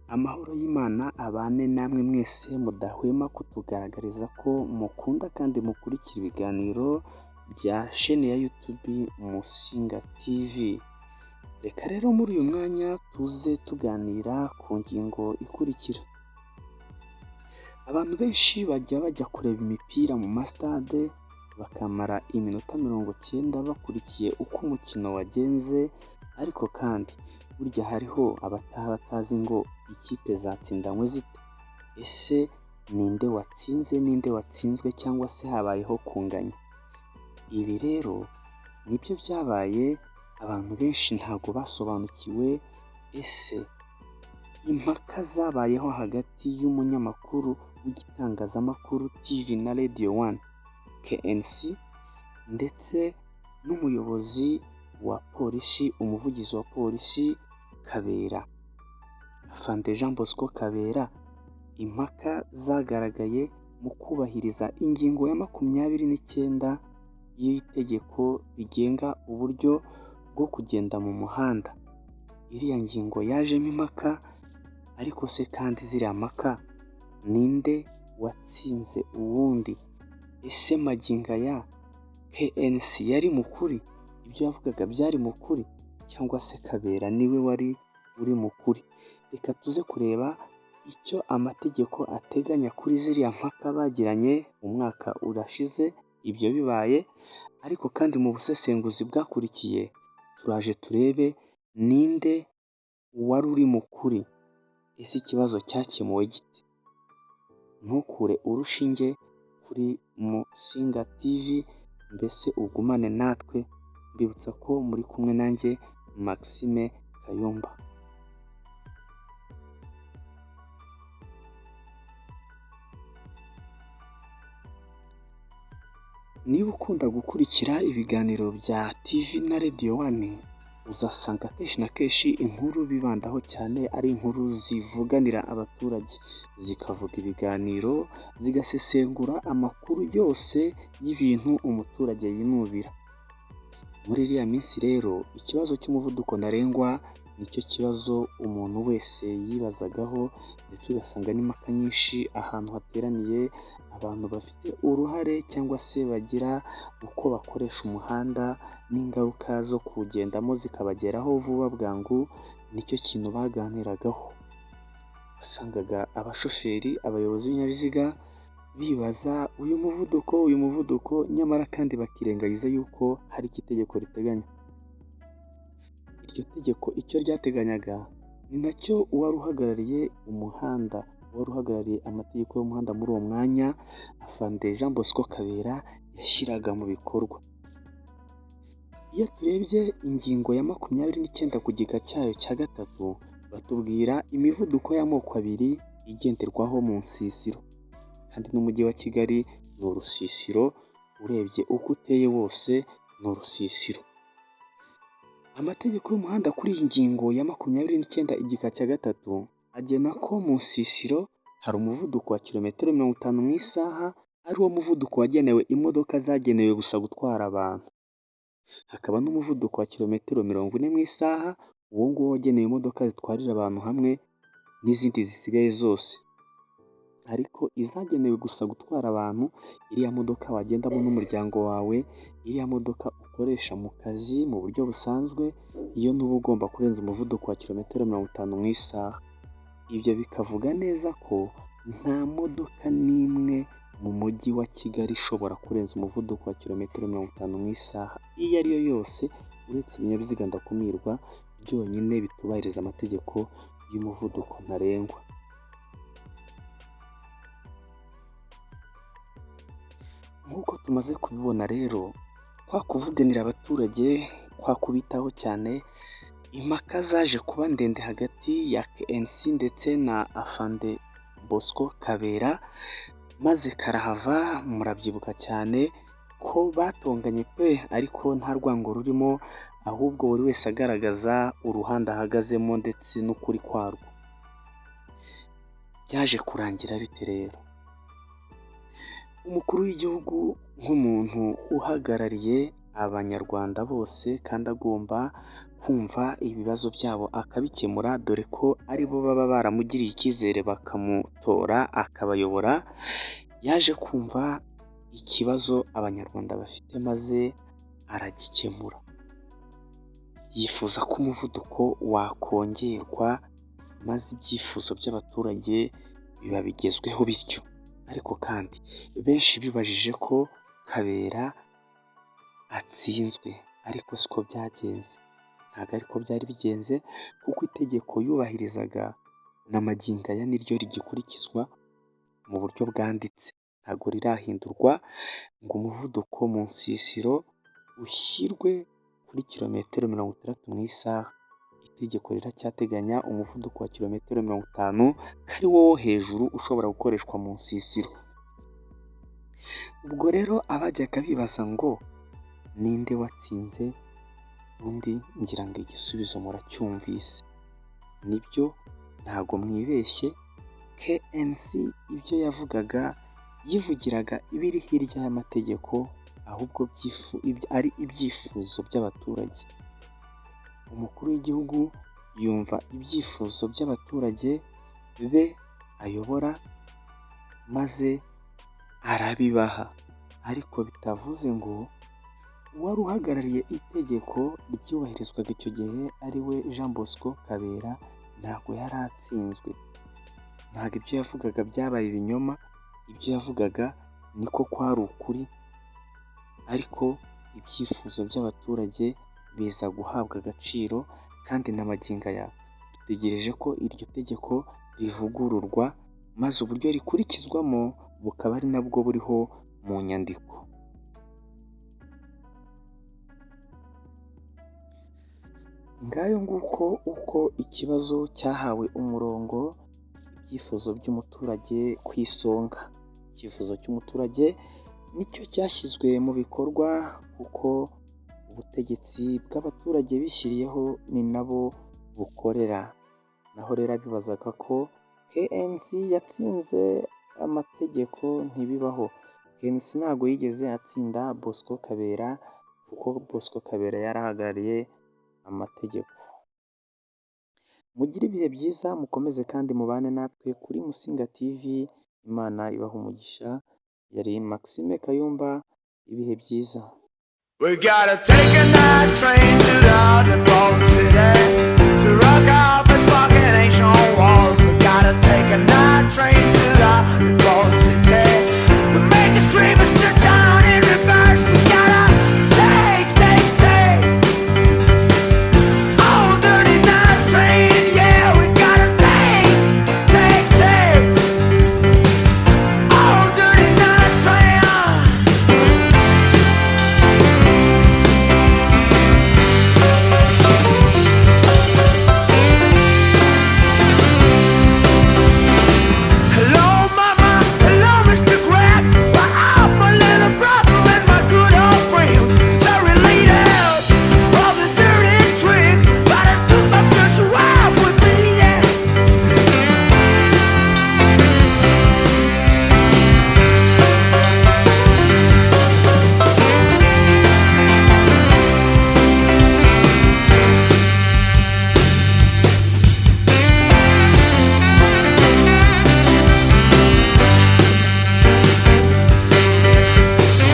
Amahoro y'Imana abane namwe mwese mudahwema kutugaragariza ko mukunda kandi mukurikira ibiganiro bya chaîne ya YouTube Musinga TV. Reka rero muri uyu mwanya tuze tuganira ku ngingo ikurikira. Abantu benshi bajya kureba imipira mu masitade bakamara iminota 90 bakurikiye uko umukino wagenze, ariko kandi burya hariho abataha batazi ngo ikipe zatsindanywe zite. Ese ninde watsinze, ninde watsinzwe, cyangwa se habayeho kunganya? Ibi rero nibyo byabaye, abantu benshi ntabwo basobanukiwe. Ese impaka zabayeho hagati y'umunyamakuru w'igitangazamakuru TV na Radio 1 KNC ndetse n'umuyobozi wa polisi, umuvugizi wa polisi Kabera, Afande Jean Bosco Kabera, impaka zagaragaye mu kubahiriza ingingo ya 29 y'itegeko rigenga uburyo bwo kugenda mu muhanda. Iriya ngingo yajemo impaka, ariko se kandi ziriya mpaka ninde watsinze uwundi? Ese magingo ya KNC yari mukuri, ibyo yavugaga byari mukuri, cyangwa se Kabera niwe wari uri mukuri? Reka tuze kureba icyo amategeko ateganya kuri ziriya mpaka bagiranye umwaka urashize ibyo bibaye, ariko kandi mu busesenguzi bwakurikiye turaje turebe ninde wari uri mukuri. Ese ikibazo cyakemuwe gite? Ntukure urushinge kuri Musinga TV, mbese ugumane natwe. Mbibutsa ko muri kumwe nanjye Maxime Kayumba. Niba ukunda gukurikira ibiganiro bya TV na Radio 1, uzasanga kenshi na kenshi inkuru bibandaho cyane ari inkuru zivuganira abaturage, zikavuga ibiganiro, zigasesengura amakuru yose y'ibintu umuturage yinubira. Muri iriya minsi rero ikibazo cy'umuvuduko ntarengwa nicyo kibazo umuntu wese yibazagaho, ndetse ugasanga n'impaka nyinshi ahantu hateraniye abantu bafite uruhare cyangwa se bagira uko bakoresha umuhanda n'ingaruka zo kuwugendamo zikabageraho vuba bwangu. Nicyo kintu baganiragaho. Wasangaga abashoferi, abayobozi b'ibinyabiziga bibaza uyu muvuduko, nyamara kandi bakirengagiza yuko hari itegeko riteganya. Iryo tegeko icyo ryateganyaga ni nacyo uwari uhagarariye umuhanda, wari uhagarariye amategeko y'umuhanda muri uwo mwanya, Afande Jean Bosco Kabera, yashyiraga mu bikorwa. Iyo turebye ingingo ya 29 ku gika cyayo cya 3, batubwira imivuduko y'amoko abiri igenderwaho mu nsisiro, kandi n'umujyi wa Kigali ni urusisiro. Urebye uko uteye wose ni urusisiro. Amategeko y'umuhanda kuri iyi ngingo ya 29 igika cya 3 agena ko mu nsisiro hari umuvuduko wa kilometero 50 mu isaha, ari wo muvuduko wagenewe imodoka zagenewe gusa gutwara abantu. Hakaba n'umuvuduko wa kilometero 40 mu isaha, uwo nguwo wagenewe imodoka zitwarira abantu hamwe n'izindi zisigaye zose. Ariko izagenewe gusa gutwara abantu, iriya modoka wagendamo n'umuryango wawe, iriya modoka ukoresha mu kazi mu buryo busanzwe, iyo ntuba ugomba kurenza umuvuduko wa kilometero 50 mu isaha. Ibyo bikavuga neza ko nta modoka n'imwe mu mujyi wa Kigali ishobora kurenza umuvuduko wa kilometero 50 mu isaha iyo ari yo yose, uretse ibinyabiziga ndakumirwa byonyine bitubahiriza amategeko y'umuvuduko ntarengwa. Nk'uko tumaze kubibona rero, kwa kuvuganira abaturage, kwa kubitaho cyane, impaka zaje kuba ndende hagati ya KNC ndetse na Afande Bosco Kabera, maze karahava. Murabyibuka cyane ko batonganye pe, ariko nta rwango rurimo, ahubwo buri wese agaragaza uruhande ahagazemo ndetse n'ukuri kwarwo. Byaje kurangira bite rero? Umukuru w'igihugu nk'umuntu uhagarariye abanyarwanda bose kandi agomba kumva ibibazo byabo akabikemura, dore ko aribo baba baramugiriye icyizere bakamutora akabayobora. Yaje kumva ikibazo abanyarwanda bafite maze aragikemura. Yifuza ko umuvuduko wakongerwa maze ibyifuzo by'abaturage biba bigezweho bityo. Ariko kandi benshi bibajije ko Kabera atsinzwe, ariko siko byagenze. Ntabwo ariko byari bigenze, kuko itegeko yubahirizaga na magingo aya niryo rigikurikizwa mu buryo bwanditse. Ntabwo rirahindurwa ngo umuvuduko mu nsisiro ushyirwe kuri kilometero 60 mu isaha. Itegeko riracyateganya umuvuduko wa kilometero 50, ari wo hejuru ushobora gukoreshwa mu nsisiro. Ubwo rero abajyaga bibaza ngo ninde watsinze undi, ngira ngo igisubizo muracyumvise. Nibyo, ntago mwibeshye. KNC ibyo yavugaga yivugiraga ibiri hirya y'amategeko, ahubwo ari ibyifuzo by'abaturage. Umukuru w'igihugu yumva ibyifuzo by'abaturage be ayobora maze arabibaha, ariko bitavuze ngo uwari uhagarariye itegeko ryubahirizwaga icyo gihe ari we Jean Bosco Kabera ntabwo yari atsinzwe. Ntabwo ibyo yavugaga byabaye ibinyoma, ibyo yavugaga niko kwari ukuri, ariko ibyifuzo by'abaturage biza guhabwa agaciro, kandi na magingo aya dutegereje ko iryo tegeko rivugururwa maze uburyo rikurikizwamo bukaba ari nabwo buriho mu nyandiko. Ngayo nguko uko ikibazo cyahawe umurongo, ibyifuzo by'umuturage ku isonga. Icyifuzo cy'umuturage nicyo cyashyizwe mu bikorwa, kuko ubutegetsi bw'abaturage bishyiriyeho ni nabo bukorera. Naho rero bibazaga ko KNC yatsinze amategeko, ntibibaho. KNC ntabwo yigeze atsinda Bosco Kabera, kuko Bosco Kabera yarahagarariye amategeko. Mugire ibihe byiza, mukomeze kandi mubane natwe kuri Musinga TV. Imana ibaha umugisha. Yari Maxime Kayumba, ibihe byiza. We gotta take a night train to the